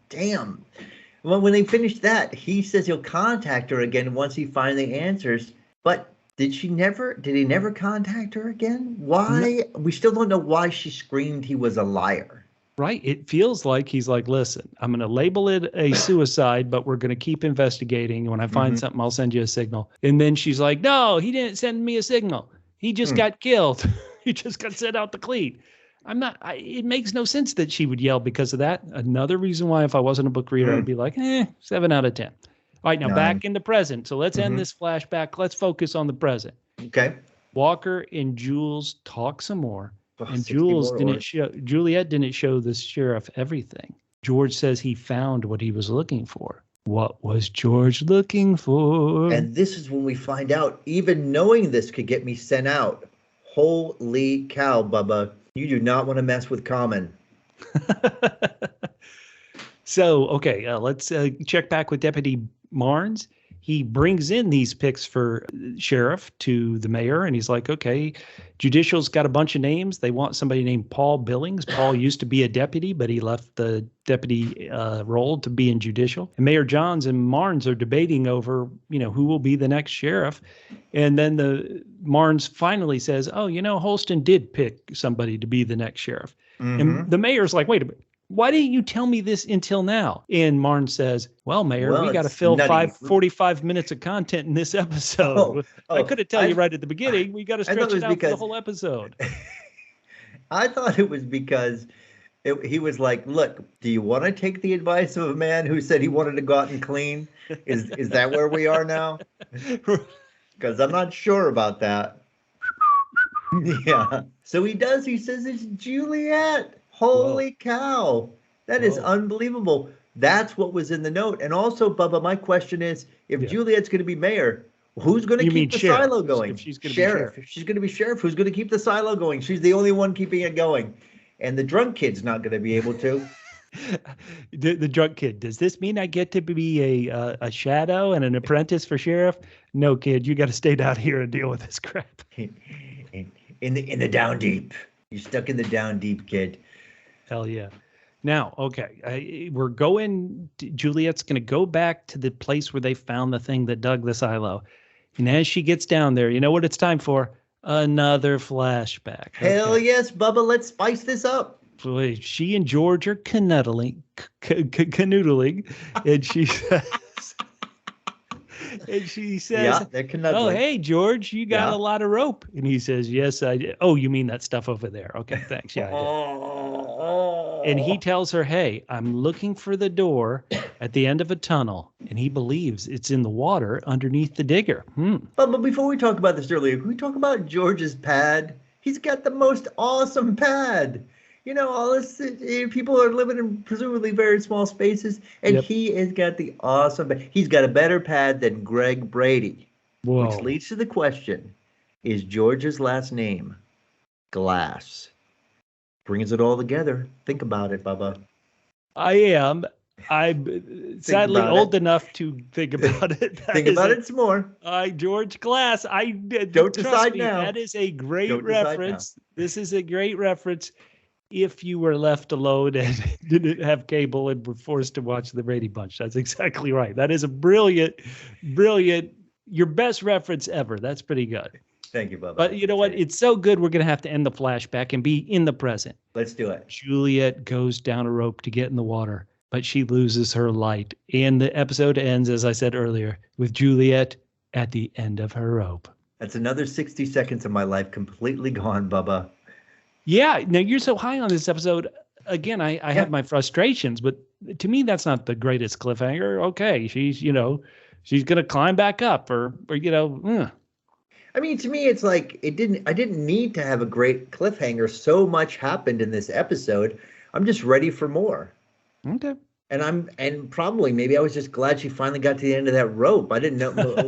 Well, when they finish that, he says he'll contact her again once he finally answers. But did he never contact her again? Why? No. We still don't know why she screamed he was a liar. Right. It feels like he's like, listen, I'm going to label it a suicide, but we're going to keep investigating. When I find something, I'll send you a signal. And then she's like, no, he didn't send me a signal. He just got killed. He just got sent out to clean. It makes no sense that she would yell because of that. Another reason why if I wasn't a book reader, I'd be like, 7 out of 10. All right, now 9. Back in the present. So let's end this flashback. Let's focus on the present. Okay. Walker and Jules talk some more. And Juliette didn't show the sheriff everything. George says he found what he was looking for. What was George looking for? And this is when we find out, even knowing this could get me sent out. Holy cow, Bubba. You do not want to mess with Common. So, okay, let's check back with Deputy Marnes. he brings in these picks for sheriff to the mayor, and he's like, okay, judicial's got a bunch of names. They want somebody named Paul Billings. Paul used to be a deputy, but he left the deputy role to be in judicial. And Mayor Johns and Marnes are debating over, who will be the next sheriff. And then the Marnes finally says, oh, Holston did pick somebody to be the next sheriff. Mm-hmm. And the mayor's like, wait a minute. Why didn't you tell me this until now? And Marnes says, well, Mayor, we got to fill 45 minutes of content in this episode. I could have told you right at the beginning. We got to stretch it out for the whole episode. I thought it was because he was like, look, do you want to take the advice of a man who said he wanted to go out and clean? Is that where we are now? Because I'm not sure about that. Yeah. So he does. He says it's Juliette. Holy cow. That is unbelievable. That's what was in the note. And also, Bubba, my question is, if Juliette's going to be mayor, who's going to keep the silo going? If she's going to be sheriff. If she's going to be sheriff, who's going to keep the silo going? She's the only one keeping it going. And the drunk kid's not going to be able to. The drunk kid. Does this mean I get to be a shadow and an apprentice for sheriff? No, kid. You got to stay down here and deal with this crap. In the down deep. You're stuck in the down deep, kid. Hell yeah. Now, okay, we're going, Juliette's going to go back to the place where they found the thing that dug the silo. And as she gets down there, you know what it's time for? Another flashback. Hell yes, Bubba, let's spice this up. Boy, she and George are canoodling, and she says, yeah, they're canoodling. Oh, hey, George, you got a lot of rope. And he says, yes, I did. Oh, you mean that stuff over there. Okay, thanks. Yeah, I did. And he tells her, hey, I'm looking for the door at the end of a tunnel. And he believes it's in the water underneath the digger. But before we talk about this earlier, can we talk about George's pad? He's got the most awesome pad. All this people are living in presumably very small spaces, and he has got the awesome. He's got a better pad than Greg Brady, which leads to the question: is George's last name Glass? Brings it all together. Think about it, Bubba. I am. I'm sadly old enough to think about it. Think about it some more. George Glass. Don't decide now. That is a great reference. This is a great reference. If you were left alone and didn't have cable and were forced to watch the Brady Bunch. That's exactly right. That is a brilliant, your best reference ever. That's pretty good. Thank you, Bubba. But you know what? It's so good, we're going to have to end the flashback and be in the present. Let's do it. Juliette goes down a rope to get in the water, but she loses her light. And the episode ends, as I said earlier, with Juliette at the end of her rope. That's another 60 seconds of my life completely gone, Bubba. Yeah, now you're so high on this episode. Again, I have my frustrations, but to me, that's not the greatest cliffhanger. Okay, she's going to climb back up or. I mean, to me, it's like I didn't need to have a great cliffhanger. So much happened in this episode. I'm just ready for more. Okay. And probably maybe I was just glad she finally got to the end of that rope. I didn't know. At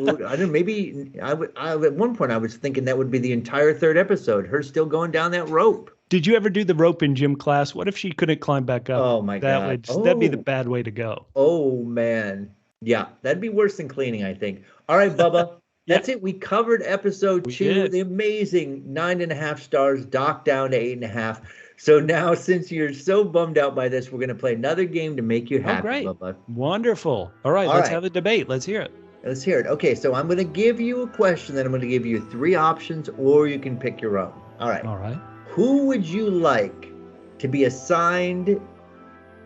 one point I was thinking that would be the entire third episode. Her still going down that rope. Did you ever do the rope in gym class? What if she couldn't climb back up? Oh my God. That'd be the bad way to go. Oh man. Yeah, that'd be worse than cleaning, I think. All right, Bubba. That's it. We covered episode 2, the amazing 9.5 stars, docked down to 8.5. So now, since you're so bummed out by this, we're going to play another game to make you happy, great. Bubba. Wonderful. All right, let's have a debate. Let's hear it. Let's hear it. Okay, so I'm going to give you a question, then I'm going to give you 3 options, or you can pick your own. All right. All right. Who would you like to be assigned,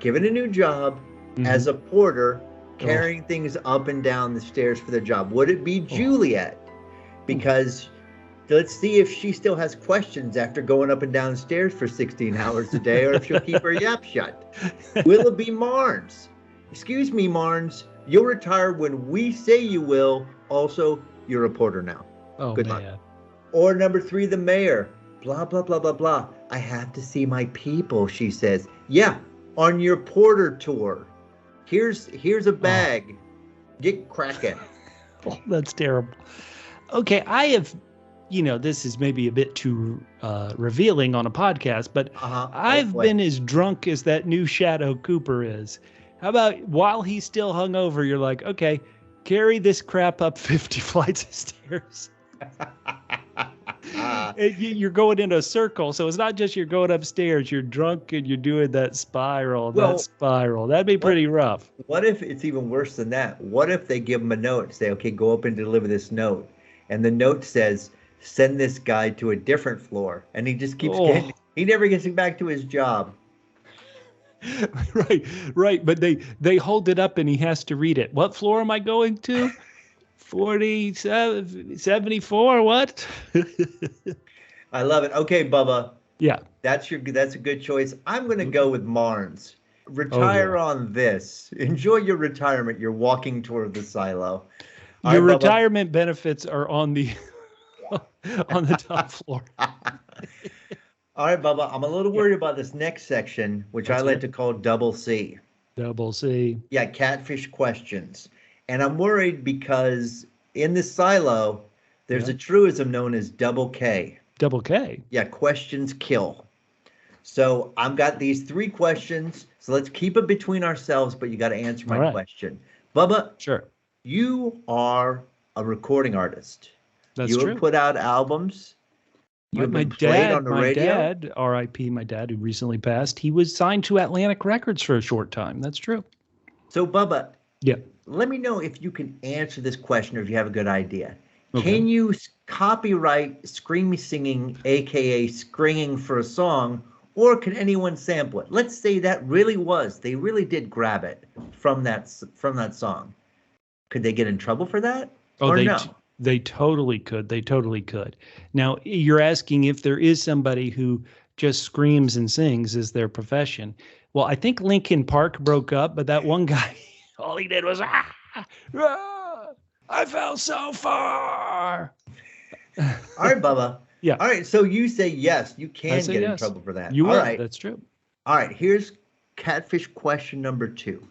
given a new job, as a porter, carrying things up and down the stairs for the job? Would it be Juliette? Because let's see if she still has questions after going up and down the stairs for 16 hours a day, or if she'll keep her yap shut. Will it be Marnes? Excuse me, Marnes. You'll retire when we say you will. Also, you're a porter now. Oh, good luck. Or number 3, the mayor. Blah, blah, blah, blah, blah. I have to see my people, she says. Yeah, on your porter tour. Here's a bag. Get cracking. Oh, that's terrible. Okay, I have, this is maybe a bit too revealing on a podcast, but I've been as drunk as that new Shadow Cooper is. How about while he's still hungover, you're like, okay, carry this crap up 50 flights of stairs. You're going in a circle, so it's not just you're going upstairs. You're drunk and you're doing that spiral. That'd be pretty rough. What if it's even worse than that? What if they give him a note, say, okay, go up and deliver this note, and the note says, send this guy to a different floor, and he just keeps he never gets back to his job. Right. But they hold it up and he has to read it. What floor am I going to? 47, 74, what? I love it. Okay, Bubba. Yeah. That's a good choice. I'm going to go with Marnes. Retire on this. Enjoy your retirement. You're walking toward the silo. Your retirement benefits are on the on the top floor. All right, Bubba. I'm a little worried about this next section, which I like to call double C. Double C. Yeah, Catfish Questions. And I'm worried because in this silo, there's a truism known as double K. Double K? Yeah, questions kill. So I've got these 3 questions. So let's keep it between ourselves, but you got to answer my question. Bubba, sure. You are a recording artist. That's true. You have put out albums. You have been played on the radio. My dad, R.I.P., my dad who recently passed, he was signed to Atlantic Records for a short time. That's true. So, Bubba, yeah. Let me know if you can answer this question or if you have a good idea. Okay. Can you copyright screamy singing, aka scringing for a song, or can anyone sample it? Let's say they really did grab it from that song. Could they get in trouble for that? They totally could. They totally could. Now, you're asking if there is somebody who just screams and sings as their profession. Well, I think Linkin Park broke up, but that one guy, all he did was, I fell so far. All right, Bubba. Yeah. All right, so you say yes, you can get in trouble for that. You will, right. That's true. All right, here's Catfish question number 2.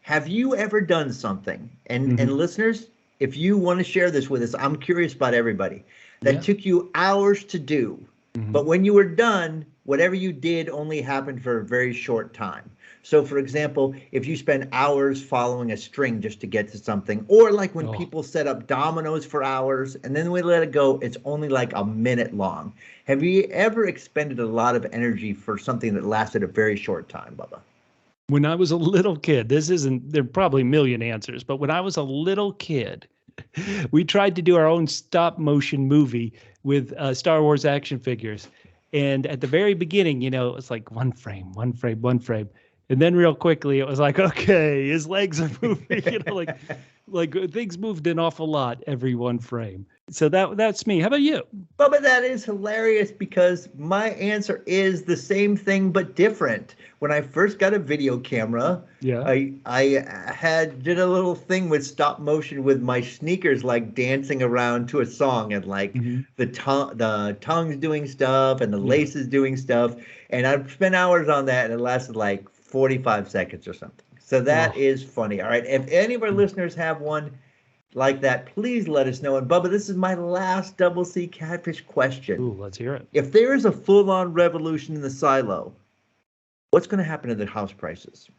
Have you ever done something, and listeners, if you want to share this with us, I'm curious about everybody, that took you hours to do, but when you were done, whatever you did only happened for a very short time. So, for example, if you spend hours following a string just to get to something, or like when people set up dominoes for hours and then we let it go, it's only like a minute long. Have you ever expended a lot of energy for something that lasted a very short time, Bubba? When I was a little kid, there are probably a million answers, but when I was a little kid, we tried to do our own stop motion movie with Star Wars action figures. And at the very beginning, it was like one frame. And then real quickly, it was like, okay, his legs are moving, like things moved an awful lot every one frame. So that's me. How about you? Bubba, that is hilarious because my answer is the same thing but different. When I first got a video camera, I did a little thing with stop motion with my sneakers, like dancing around to a song and like the tongues doing stuff and the laces doing stuff. And I spent hours on that and it lasted like 45 seconds or something. So that is funny. All right. If any of our listeners have one like that, please let us know. And Bubba, this is my last double C Catfish question. Ooh, let's hear it. If there is a full-on revolution in the silo, what's going to happen to the house prices?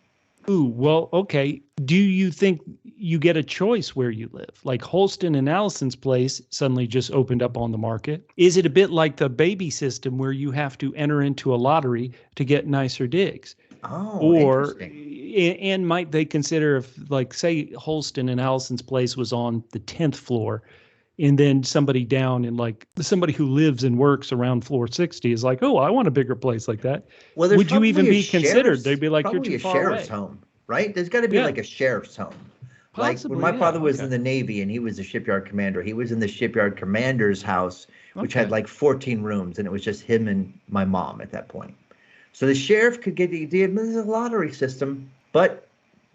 Ooh, well, okay. Do you think you get a choice where you live? Like Holston and Allison's place suddenly just opened up on the market. Is it a bit like the baby system where you have to enter into a lottery to get nicer digs? Oh, or interesting. And might they consider if, like, say Holston and Allison's place was on the 10th floor, and then somebody down in like somebody who lives and works around floor 60 is like, oh, I want a bigger place like that. Well, would you even be considered? They'd be like, you're too far away. Probably a sheriff's home, right? There's got to be like a sheriff's home. Possibly, like when my father was in the Navy and he was a shipyard commander, he was in the shipyard commander's house, which had like 14 rooms, and it was just him and my mom at that point. So the sheriff could get the idea. There's a lottery system, but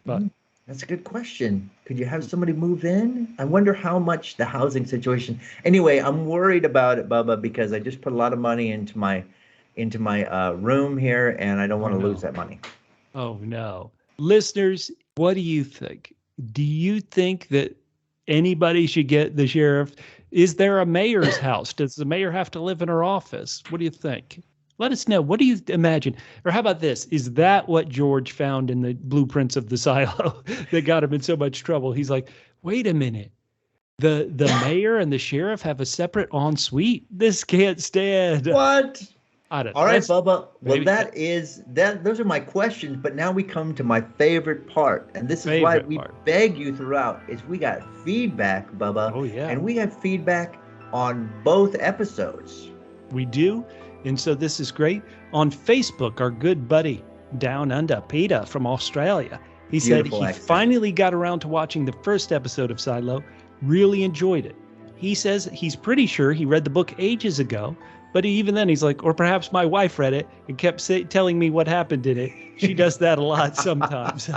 that's a good question. Could you have somebody move in? I wonder how much the housing situation. Anyway, I'm worried about it, Bubba, because I just put a lot of money into my room here, and I don't want to lose that money. Oh no, listeners, what do you think? Do you think that anybody should get the sheriff? Is there a mayor's house? Does the mayor have to live in her office? What do you think? Let us know. What do you imagine? Or how about this? Is that what George found in the blueprints of the silo that got him in so much trouble? He's like, wait a minute. The mayor and the sheriff have a separate ensuite. This can't stand. What? I don't know. All right, Bubba. Well, those are my questions, but now we come to my favorite part. And this is why we beg you throughout, is we got feedback, Bubba. Oh, yeah. And we have feedback on both episodes. We do. And so this is great. On Facebook, our good buddy Down Under, Peter from Australia, he said he finally got around to watching the first episode of Silo, really enjoyed it. He says he's pretty sure he read the book ages ago, but even then he's like, or perhaps my wife read it and kept telling me what happened in it. She does that a lot sometimes.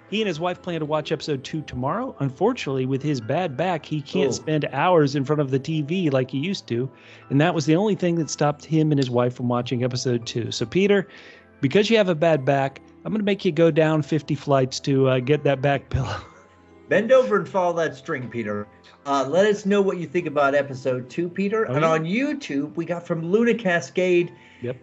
He and his wife plan to watch episode 2 tomorrow. Unfortunately, with his bad back, he can't spend hours in front of the TV like he used to. And that was the only thing that stopped him and his wife from watching episode 2. So, Peter, because you have a bad back, I'm going to make you go down 50 flights to get that back pillow. Bend over and follow that string, Peter. Let us know what you think about episode 2, Peter. And on YouTube, we got from Luna Cascade. Yep.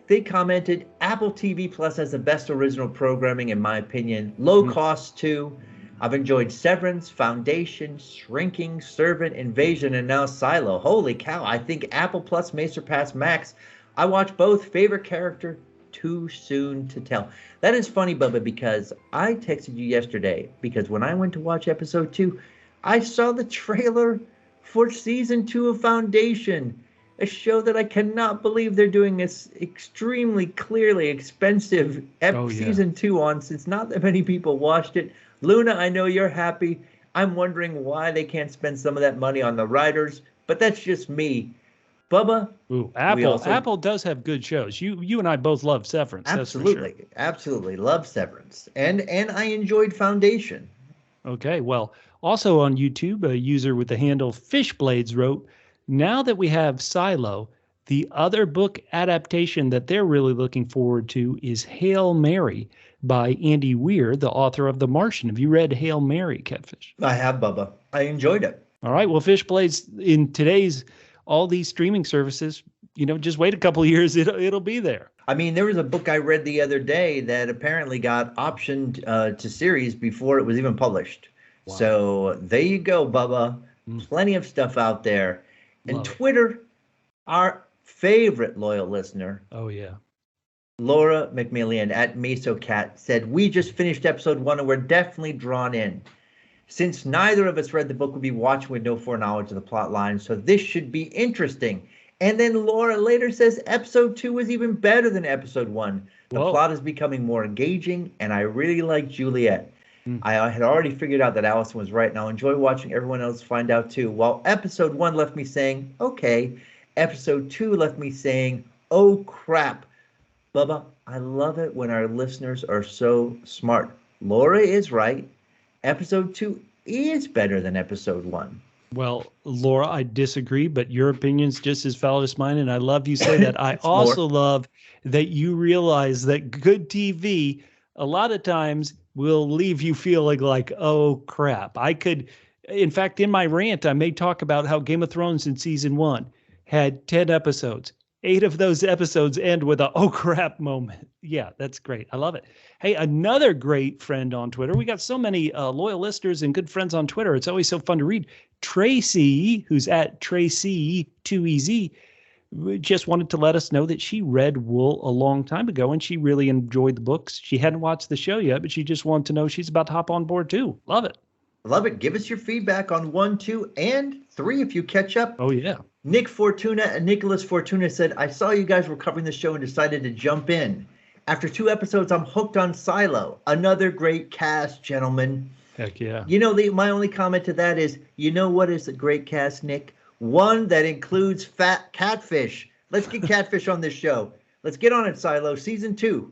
They commented, Apple TV Plus has the best original programming, in my opinion. Low cost, too. I've enjoyed Severance, Foundation, Shrinking, Servant, Invasion, and now Silo. Holy cow, I think Apple Plus may surpass Max. I watched both. Favorite character, too soon to tell. That is funny, Bubba, because I texted you yesterday, because when I went to watch episode 2, I saw the trailer for season 2 of Foundation. A show that I cannot believe they're doing this extremely clearly expensive season 2 on, since not that many people watched it. Luna, I know you're happy. I'm wondering why they can't spend some of that money on the writers, but that's just me. Bubba? Ooh, Apple does have good shows. You and I both love Severance. Absolutely. That's for sure. Absolutely. Love Severance. And I enjoyed Foundation. Okay. Well, also on YouTube, a user with the handle Fishblades wrote, now that we have Silo, the other book adaptation that they're really looking forward to is Hail Mary by Andy Weir, the author of The Martian. Have you read Hail Mary, Catfish? I have, Bubba. I enjoyed it. All right. Well, Fishblades, in today's, all these streaming services, just wait a couple of years, it'll be there. I mean, there was a book I read the other day that apparently got optioned to series before it was even published. Wow. So there you go, Bubba. Plenty of stuff out there. And Twitter, our favorite loyal listener. Oh, yeah. Laura McMillian at MesoCat said, we just finished episode 1 and we're definitely drawn in. Since neither of us read the book, we'll be watching with no foreknowledge of the plot line, so this should be interesting. And then Laura later says episode 2 was even better than episode 1. The plot is becoming more engaging, and I really like Juliette. I had already figured out that Allison was right, and I'll enjoy watching everyone else find out too. While episode 1 left me saying, okay, episode 2 left me saying, oh crap. Bubba, I love it when our listeners are so smart. Laura is right. Episode 2 is better than episode 1. Well, Laura, I disagree, but your opinion's just as valid as mine, and I love you say that. I also love that you realize that good TV, a lot of times, will leave you feeling like, oh, crap. In fact, in my rant, I may talk about how Game of Thrones in season 1 had 10 episodes. 8 of those episodes end with a oh crap moment. Yeah, that's great. I love it. Hey, another great friend on Twitter. We got so many loyal listeners and good friends on Twitter. It's always so fun to read. Tracy, who's at Tracy 2EZ, just wanted to let us know that she read Wool a long time ago and she really enjoyed the books. She hadn't watched the show yet, but she just wanted to know she's about to hop on board too. Love it. Love it. Give us your feedback on 1, 2, and 3 if you catch up. Oh, yeah. Nicholas Fortuna said, I saw you guys were covering the show and decided to jump in. After 2 episodes, I'm hooked on Silo. Another great cast, gentlemen. Heck yeah. My only comment to that is, what is a great cast, Nick? One that includes fat Catfish. Let's get Catfish on this show. Let's get on it, Silo. Season 2,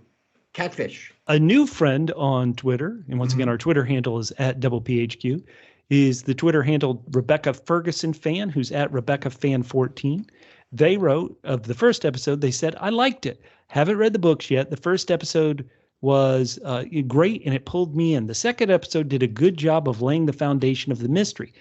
Catfish. A new friend on Twitter, and once again, our Twitter handle is at @PHQ, is the Twitter handle Rebecca Ferguson Fan, who's at Rebecca Fan 14. They wrote of the first episode, they said, I liked it. Haven't read the books yet. The first episode was great, and it pulled me in. The second episode did a good job of laying the foundation of the mystery.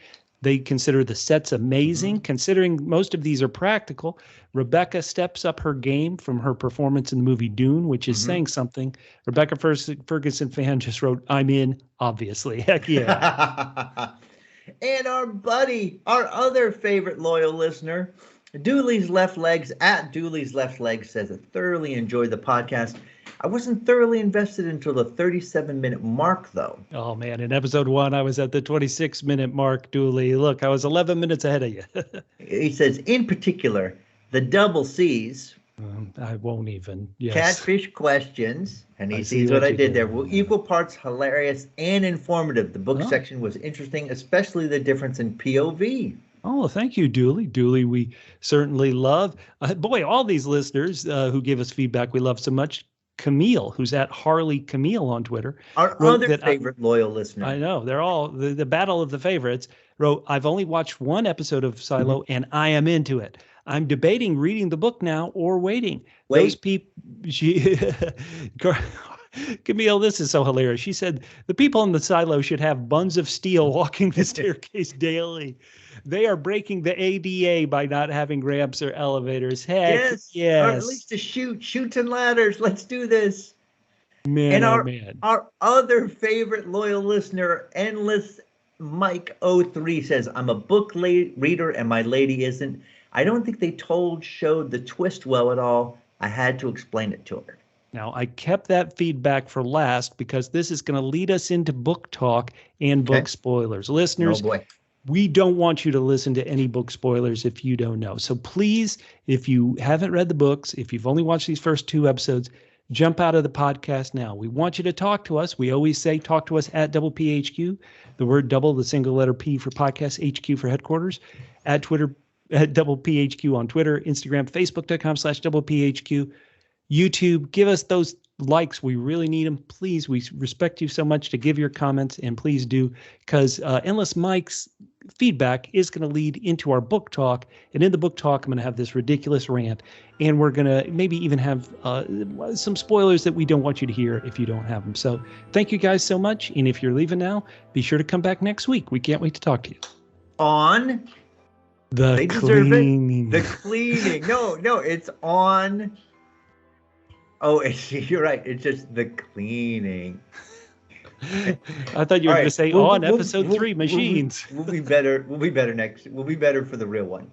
They consider the sets amazing, considering most of these are practical. Rebecca steps up her game from her performance in the movie Dune, which is saying something. Rebecca Ferguson fan just wrote, "I'm in, obviously." Heck yeah. And our buddy, our other favorite loyal listener, Dooley's Left Legs, at Dooley's Left Legs, says, "I thoroughly enjoyed the podcast. I wasn't thoroughly invested until the 37-minute mark, though." Oh, man. In episode 1, I was at the 26-minute mark, Dooley. Look, I was 11 minutes ahead of you. He says, in particular, the double C's. I won't even. Yes. Catfish Questions. And he sees what I did there. Were equal parts hilarious and informative. The book section was interesting, especially the difference in POV. Oh, thank you, Dooley. Dooley, we certainly love. Boy, all these listeners who give us feedback, we love so much. Camille, who's at Harley Camille on Twitter. Our other favorite loyal listener. I know. They're all the battle of the favorites. Wrote, "I've only watched one episode of Silo and I am into it. I'm debating reading the book now or waiting." Those people, Camille, this is so hilarious. She said, "The people in the silo should have buns of steel walking the staircase daily. They are breaking the ADA by not having ramps or elevators." Heck, yes. Or at least to chutes and ladders. Let's do this. Man, and our other favorite loyal listener, Endless Mike 03, says, "I'm a book reader and my lady isn't. I don't think they showed the twist well at all. I had to explain it to her." Now, I kept that feedback for last because this is going to lead us into book talk and book spoilers. Listeners, we don't want you to listen to any book spoilers if you don't know. So please, if you haven't read the books, if you've only watched these first 2 episodes, jump out of the podcast now. We want you to talk to us. We always say talk to us at double PHQ, the word double, the single letter P for podcast, HQ for headquarters, at Twitter, at double PHQ on Twitter, Instagram, Facebook.com/double PHQ. YouTube, give us those likes. We really need them. Please, we respect you so much to give your comments, and please do, because Endless Mike's feedback is going to lead into our book talk. And in the book talk, I'm going to have this ridiculous rant, and we're going to maybe even have some spoilers that we don't want you to hear if you don't have them. So thank you guys so much. And if you're leaving now, be sure to come back next week. We can't wait to talk to you. On the cleaning. The cleaning. No, it's on. Oh, you're right. It's just the cleaning. I thought you were going to say on episode 3 machines. We'll be better. We'll be better for the real one.